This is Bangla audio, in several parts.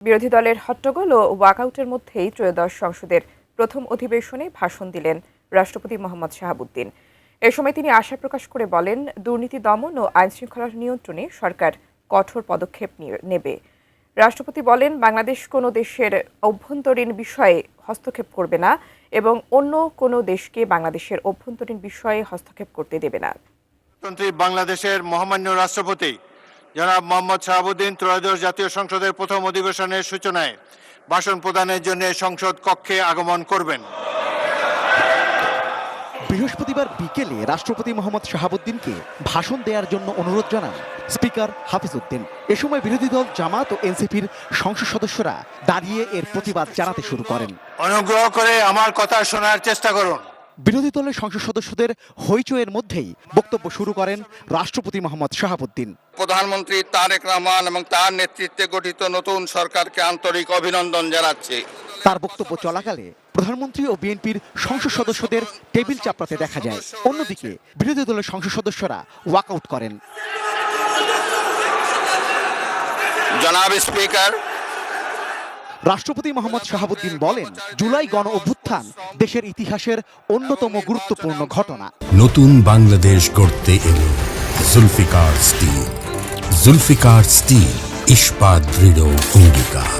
বিরোধী দলের হট্টগোল ও ওয়াকআউটের মধ্যেই ত্রয়োদশ সংসদের প্রথম অধিবেশনে ভাষণ দিলেন রাষ্ট্রপতি মোহাম্মদ শাহাবুদ্দিন। এ সময় তিনি আশা প্রকাশ করে বলেন, দুর্নীতি দমন ও আইনশৃঙ্খলা নিয়ন্ত্রণে সরকার কঠোর পদক্ষেপ নেবে। রাষ্ট্রপতি বলেন, বাংলাদেশ কোনো দেশের অভ্যন্তরীণ বিষয়ে হস্তক্ষেপ করবে না এবং অন্য কোনো দেশকে বাংলাদেশের অভ্যন্তরীণ বিষয়ে হস্তক্ষেপ করতে দেবে না। বাংলাদেশের মহামান্য রাষ্ট্রপতি জনাব মোহাম্মদ শাহাবুদ্দিন ত্রয়োদশ জাতীয় সংসদের প্রথম অধিবেশনের সূচনায় ভাষণ প্রদানের জন্য সংসদ কক্ষে আগমন করবেন। বৃহস্পতিবার বিকেলে রাষ্ট্রপতি মোহাম্মদ শাহাবুদ্দিনকে ভাষণ দেওয়ার জন্য অনুরোধ জানান স্পিকার হাফিজ উদ্দিন। এ সময় বিরোধী দল জামাত ও এনসিপির সংসদ সদস্যরা দাঁড়িয়ে এর প্রতিবাদ জানাতে শুরু করেন। অনুগ্রহ করে আমার কথা শোনার চেষ্টা করুন। বিরোধী দলের সংসদ সদস্যদের হইচইয়ের মধ্যেই বক্তব্য শুরু করেন রাষ্ট্রপতি মোহাম্মদ শাহাবুদ্দিন। প্রধানমন্ত্রী তারেক রহমান এবং তার নেতৃত্বে গঠিত নতুন সরকারকে আন্তরিক অভিনন্দন জানাচ্ছি। তার বক্তব্য চলাকালে প্রধানমন্ত্রী ও বিএনপির সংসদ সদস্যদের টেবিল চাপড়াতে দেখা যায়। অন্যদিকে বিরোধী দলের সংসদ সদস্যরা ওয়াকআউট করেন। জনাব স্পিকার, রাষ্ট্রপতি মোহাম্মদ শাহাবুদ্দিন বলেন, জুলাই গণ অভ্যুত্থান দেশের ইতিহাসের অন্যতম গুরুত্বপূর্ণ ঘটনা। নতুন বাংলাদেশ গড়তে এলো জুলফিকার স্টিল। জুলফিকার স্টিল, ইস্পাত দৃঢ় অঙ্গীকার।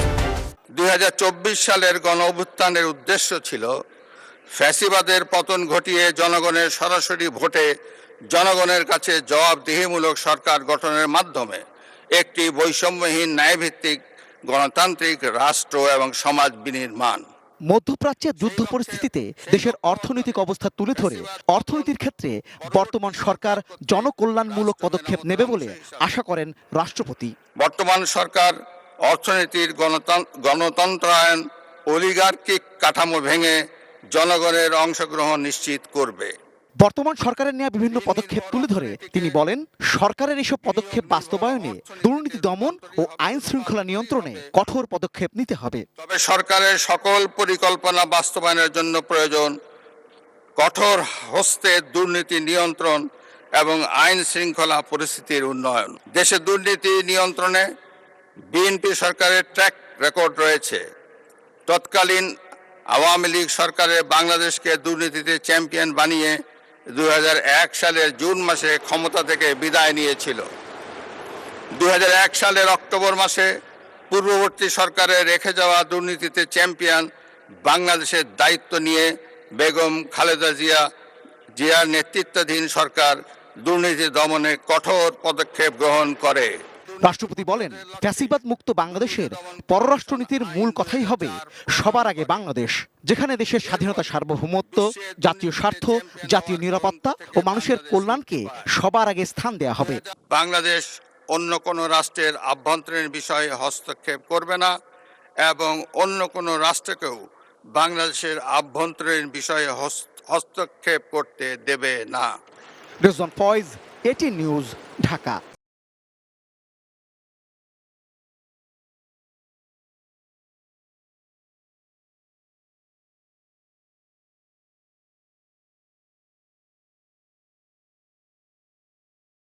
2024 সালের গণ অভ্যুত্থানের উদ্দেশ্য ছিল ফ্যাসিবাদের পতন ঘটিয়ে জনগণের সরাসরি ভোটে জনগণের কাছে জবাবদিহিমূলক সরকার গঠনের মাধ্যমে একটি বৈষম্যহীন ন্যায়ভিত্তিক গণতান্ত্রিক রাষ্ট্র এবং সমাজ বিনির্মাণ। মধ্যপ্রাচ্যের যুদ্ধ পরিস্থিতিতে দেশের অর্থনৈতিক অবস্থা তুলে ধরে অর্থনীতির ক্ষেত্রে বর্তমান সরকার জনকল্যাণমূলক পদক্ষেপ নেবে বলে আশা করেন রাষ্ট্রপতি। বর্তমান সরকার অর্থনীতির গণতন্ত্রায়ন অলিগার্কিক কাঠামো ভেঙে জনগণের অংশগ্রহণ নিশ্চিত করবে। বর্তমান সরকারের নেওয়া বিভিন্ন পদক্ষেপ তুলে ধরে তিনি বলেন, সরকারের এসব পদক্ষেপ বাস্তবায়নে দুর্নীতি দমন ও আইন শৃঙ্খলা নিয়ন্ত্রণে কঠোর পদক্ষেপ নিতে হবে। তবে সরকারের সকল পরিকল্পনা বাস্তবায়নের জন্য প্রয়োজন কঠোর হস্তে দুর্নীতি নিয়ন্ত্রণ এবং আইন শৃঙ্খলা পরিস্থিতির উন্নয়ন। দেশে দুর্নীতি নিয়ন্ত্রণে বিএনপি সরকারের ট্র্যাক রেকর্ড রয়েছে। তৎকালীন আওয়ামী লীগ সরকারের বাংলাদেশকে দুর্নীতিতে চ্যাম্পিয়ন বানিয়ে 2001 সালের জুন মাসে ক্ষমতা থেকে বিদায় নিয়েছিল। 2001 সালের অক্টোবর মাসে পূর্ববর্তী সরকারের রেখে যাওয়া দুর্নীতিতে চ্যাম্পিয়ন বাংলাদেশের দায়িত্ব নিয়ে বেগম খালেদা জিয়ার নেতৃত্বাধীন সরকার দুর্নীতি দমনে কঠোর পদক্ষেপ গ্রহণ করে। রাষ্ট্রপতি বলেন, ফ্যাসিবাদ মুক্ত বাংলাদেশের পররাষ্ট্রনীতির মূল কথাই হবে সবার আগে বাংলাদেশ, যেখানে দেশের স্বাধীনতা, সার্বভৌমত্ব, জাতীয় স্বার্থ, জাতীয় নিরাপত্তা ও মানুষের কল্যাণকে সবার আগে স্থান দেওয়া হবে। বাংলাদেশ অন্য কোনো রাষ্ট্রের আভ্যন্তরীণ বিষয়ে হস্তক্ষেপ করবে না এবং অন্য কোনো রাষ্ট্রকেও বাংলাদেশের আভ্যন্তরীণ বিষয়ে হস্তক্ষেপ করতে দেবে না। Rezwan Foyez, ATN news, Dhaka.